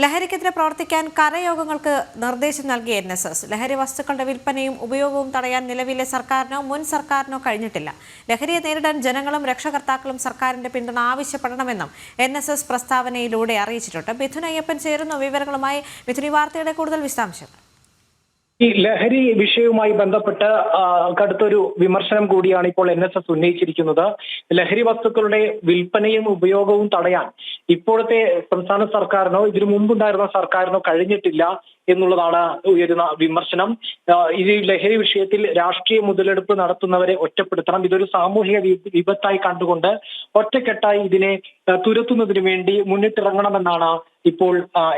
ലഹരിക്കെതിരെ പ്രവർത്തിക്കാൻ കരയോഗങ്ങൾക്ക് നിർദ്ദേശം നൽകിയ NSS ലഹരി വസ്തുക്കളുടെ വിൽപ്പനയും ഉപയോഗവും തടയാൻ നിലവിലെ സർക്കാരിനോ മുൻ സർക്കാരിനോ കഴിഞ്ഞിട്ടില്ല. ലഹരിയെ നേരിടാൻ ജനങ്ങളും രക്ഷകർത്താക്കളും സർക്കാരിന്റെ പിന്തുണ ആവശ്യപ്പെടണമെന്നും NSS പ്രസ്താവനയിലൂടെ അറിയിച്ചിട്ടുണ്ട്. മിഥുൻ അയ്യപ്പൻ ചേരുന്നു വിവരങ്ങളുമായി. മിഥുൻ, ഈ വാർത്തയുടെ കൂടുതൽ വിശദാംശങ്ങൾ. ഈ ലഹരി വിഷയവുമായി ബന്ധപ്പെട്ട് കടുത്തൊരു വിമർശനം കൂടിയാണ് ഇപ്പോൾ NSS ഉന്നയിച്ചിരിക്കുന്നത്. ലഹരി വസ്തുക്കളുടെ വിൽപ്പനയും ഉപയോഗവും തടയാൻ ഇപ്പോഴത്തെ സംസ്ഥാന സർക്കാരിനോ ഇതിനു മുമ്പുണ്ടായിരുന്ന സർക്കാരിനോ കഴിഞ്ഞിട്ടില്ല എന്നുള്ളതാണ് ഉയരുന്ന വിമർശനം. ഈ ലഹരി വിഷയത്തിൽ രാഷ്ട്രീയ മുതലെടുപ്പ് നടത്തുന്നവരെ ഒറ്റപ്പെടുത്തണം. ഇതൊരു സാമൂഹിക വിപത്തായി കണ്ടുകൊണ്ട് ഒറ്റക്കെട്ടായി ഇതിനെ തുരത്തുന്നതിന് വേണ്ടി മുന്നിട്ടിറങ്ങണമെന്നാണ് ഇപ്പോൾ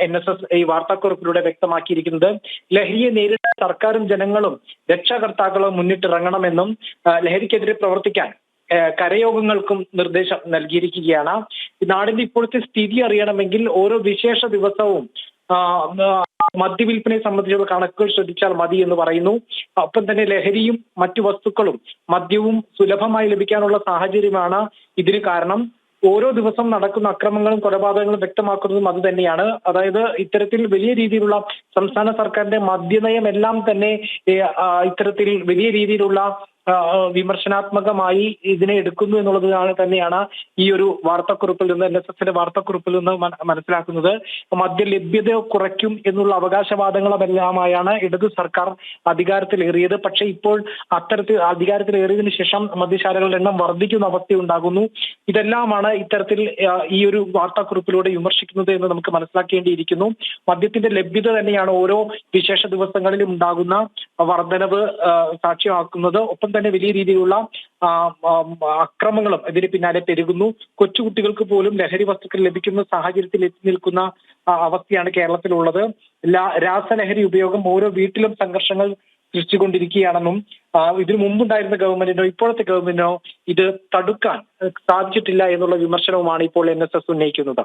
NSS ഈ വാർത്താക്കുറിപ്പിലൂടെ വ്യക്തമാക്കിയിരിക്കുന്നത്. ലഹരിയെ നേരിടാൻ സർക്കാരും ജനങ്ങളും രക്ഷാകർത്താക്കളും മുന്നിട്ടിറങ്ങണമെന്നും ലഹരിക്കെതിരെ പ്രവർത്തിക്കാൻ കരയോഗങ്ങൾക്കും നിർദ്ദേശം നൽകിയിരിക്കുകയാണ്. നാടിന്റെ ഇപ്പോഴത്തെ സ്ഥിതി അറിയണമെങ്കിൽ ഓരോ വിശേഷ ദിവസവും മദ്യവിൽപ്പനയെ സംബന്ധിച്ചുള്ള കണക്കുകൾ ശ്രദ്ധിച്ചാൽ മതി എന്ന് പറയുന്നു. ഒപ്പം തന്നെ ലഹരിയും മറ്റു വസ്തുക്കളും മദ്യവും സുലഭമായി ലഭിക്കാനുള്ള സാഹചര്യമാണ് ഇതിന് കാരണം. ഓരോ ദിവസം നടക്കുന്ന അക്രമങ്ങളും കൊലപാതകങ്ങളും വ്യക്തമാക്കുന്നതും അത് തന്നെയാണ്. അതായത് ഇത്തരത്തിൽ വലിയ രീതിയിലുള്ള സംസ്ഥാന സർക്കാരിന്റെ മദ്യനയം എല്ലാം തന്നെ ഇത്തരത്തിൽ വലിയ രീതിയിലുള്ള വിമർശനാത്മകമായി ഇതിനെ എടുക്കുന്നു എന്നുള്ളത് തന്നെയാണ് ഈ ഒരു വാർത്താക്കുറിപ്പിൽ നിന്ന് NSSന്റെ വാർത്താക്കുറിപ്പിൽ നിന്ന് മനസ്സിലാക്കുന്നത്. മദ്യ ലഭ്യത കുറയ്ക്കും എന്നുള്ള അവകാശവാദങ്ങളുമെല്ലാമായാണ് ഇടതു സർക്കാർ അധികാരത്തിലേറിയത്. പക്ഷേ ഇപ്പോൾ അത്തരത്തിൽ അധികാരത്തിലേറിയതിനു ശേഷം മദ്യശാലകളുടെ എണ്ണം വർദ്ധിക്കുന്ന അവസ്ഥയുണ്ടാകുന്നു. ഇതെല്ലാമാണ് ഇത്തരത്തിൽ ഈ ഒരു വാർത്താക്കുറിപ്പിലൂടെ വിമർശിക്കുന്നത് എന്ന് നമുക്ക് മനസ്സിലാക്കേണ്ടിയിരിക്കുന്നു. മദ്യത്തിന്റെ ലഭ്യത തന്നെയാണ് ഓരോ വിശേഷ ദിവസങ്ങളിലും ഉണ്ടാകുന്ന വർധനവ് സാക്ഷ്യമാക്കുന്നത്. ഒപ്പം തന്നെ വലിയ രീതിയിലുള്ള അക്രമങ്ങളും ഇതിന് പിന്നാലെ പെരുകുന്നു. കൊച്ചുകുട്ടികൾക്ക് പോലും ലഹരി വസ്തുക്കൾ ലഭിക്കുന്ന സാഹചര്യത്തിൽ എത്തി നിൽക്കുന്ന അവസ്ഥയാണ് കേരളത്തിലുള്ളത്. രാസലഹരി ഉപയോഗം ഓരോ വീട്ടിലും സംഘർഷങ്ങൾ സൃഷ്ടിച്ചുകൊണ്ടിരിക്കുകയാണെന്നും ഇതിനു മുമ്പുണ്ടായിരുന്ന ഗവൺമെന്റിനോ ഇപ്പോഴത്തെ ഗവൺമെന്റിനോ ഇത് തടുക്കാൻ സാധിച്ചിട്ടില്ല എന്നുള്ള വിമർശനവുമാണ് ഇപ്പോൾ NSS ഉന്നയിക്കുന്നത്.